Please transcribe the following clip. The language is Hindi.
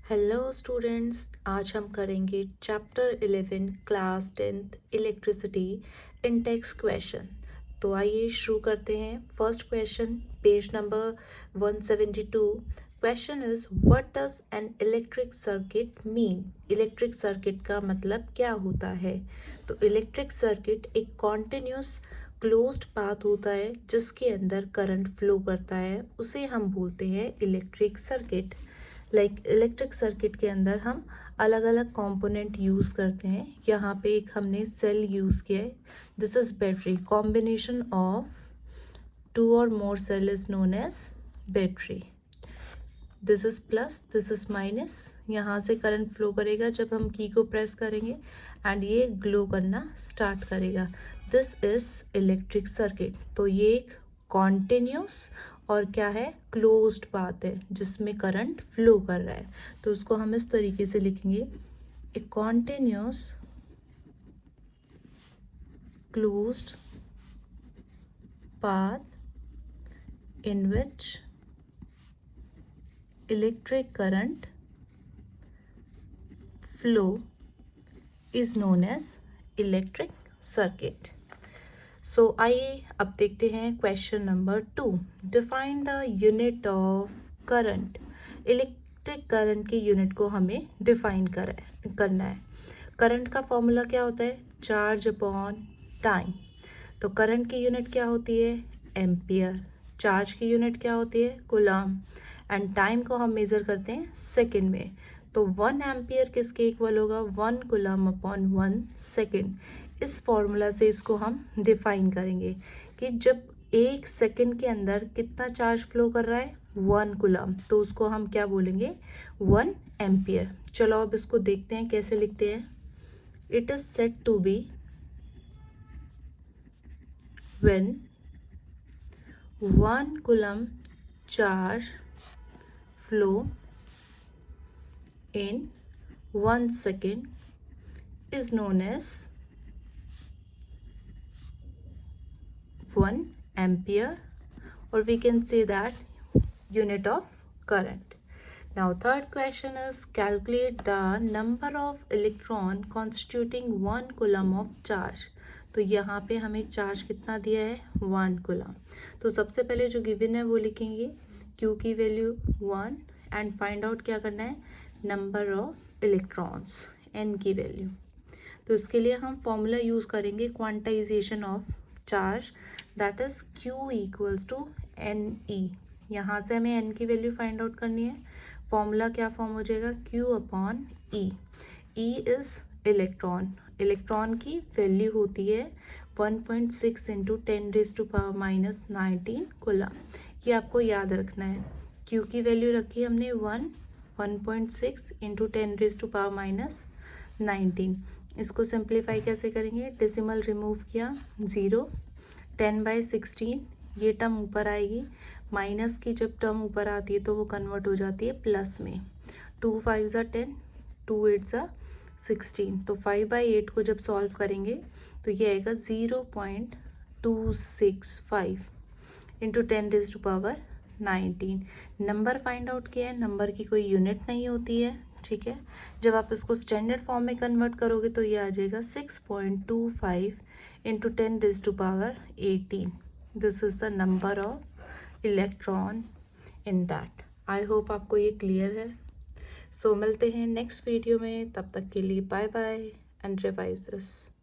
हेलो स्टूडेंट्स, आज हम करेंगे chapter 11 class 10th electricity in text question. तो आइए शुरू करते हैं। First question, page number 172। Question is what does an electric circuit mean. Electric circuit का मतलब क्या होता है? तो इलेक्ट्रिक सर्किट एक कॉन्टिन्यूस क्लोज्ड पाथ होता है जिसके अंदर करंट फ्लो करता है, उसे हम बोलते हैं इलेक्ट्रिक सर्किट। इलेक्ट्रिक सर्किट के अंदर हम अलग अलग कंपोनेंट यूज़ करते हैं। यहाँ पे एक हमने सेल यूज़ किया है। This is battery. Combination of two और more cell is known as battery. This is plus, this is minus. यहाँ से करंट फ्लो करेगा जब हम की को प्रेस करेंगे एंड ये ग्लो करना स्टार्ट करेगा। This is electric circuit. तो ये एक कॉन्टिन्यूस और क्या है, क्लोज्ड पाथ है जिसमें करंट फ्लो कर रहा है। तो उसको हम इस तरीके से लिखेंगे, a continuous closed path in which electric current flow is known as electric circuit. So आइए अब देखते हैं question number 2। Define the unit of current. Electric current के यूनिट को हमें डिफाइन करना है। करंट का फॉर्मूला क्या होता है? Charge upon time. तो करंट की यूनिट क्या होती है? एम्पियर। चार्ज की यूनिट क्या होती है? कूलम। एंड टाइम को हम मेज़र करते हैं सेकेंड में। तो 1 एम्पियर किसके इक्वल होगा? 1 कूलम अपॉन 1 सेकेंड। इस फॉर्मूला से इसको हम डिफाइन करेंगे कि जब 1 सेकेंड के अंदर कितना चार्ज फ्लो कर रहा है? 1 कूलम। तो उसको हम क्या बोलेंगे? 1 एम्पियर। चलो अब इसको देखते हैं कैसे लिखते हैं। It is said to be when 1 coulomb charge flow in 1 second is known as 1 ampere, or we can say that unit of current. Now third question is calculate the number of electron constituting 1 coulomb of charge. तो यहाँ पे हमें चार्ज कितना दिया है? 1 कूलम। तो सबसे पहले जो गिवन है वो लिखेंगे, Q की वैल्यू 1 एंड फाइंड आउट क्या करना है? नंबर ऑफ इलेक्ट्रॉन्स, N की वैल्यू। तो इसके लिए हम फॉर्मूला यूज़ करेंगे quantization of charge, that is Q equals to NE। यहाँ से हमें N की वैल्यू फाइंड आउट करनी है। फॉर्मूला क्या फॉर्म हो जाएगा? Q upon E। E is electron. Electron की वैल्यू होती है 1.6 इंटू 10⁻⁻19 कूलम। ये आपको याद रखना है। Q की वैल्यू रखी हमने 1.6 इंटू 10⁻⁻19। इसको सिंप्लीफाई कैसे करेंगे? डेसिमल रिमूव किया, 0, 10/16 ये टर्म ऊपर आएगी। माइनस की जब टर्म ऊपर आती है तो वो कन्वर्ट हो जाती है प्लस में। 2 5 ज़ा 10, 2 8 ज़ा 16। तो 5/8 को जब सॉल्व करेंगे तो ये आएगा 0.265 इंटू 10⁻19। नंबर फाइंड आउट किया है। नंबर की कोई यूनिट नहीं होती है, ठीक है। जब आप इसको स्टैंडर्ड फॉर्म में कन्वर्ट करोगे तो ये आ जाएगा 6.25 into 10⁻18। This is the number of electron in that. I hope आपको ये क्लियर है। सो मिलते हैं नेक्स्ट वीडियो में, तब तक के लिए bye bye and revise this.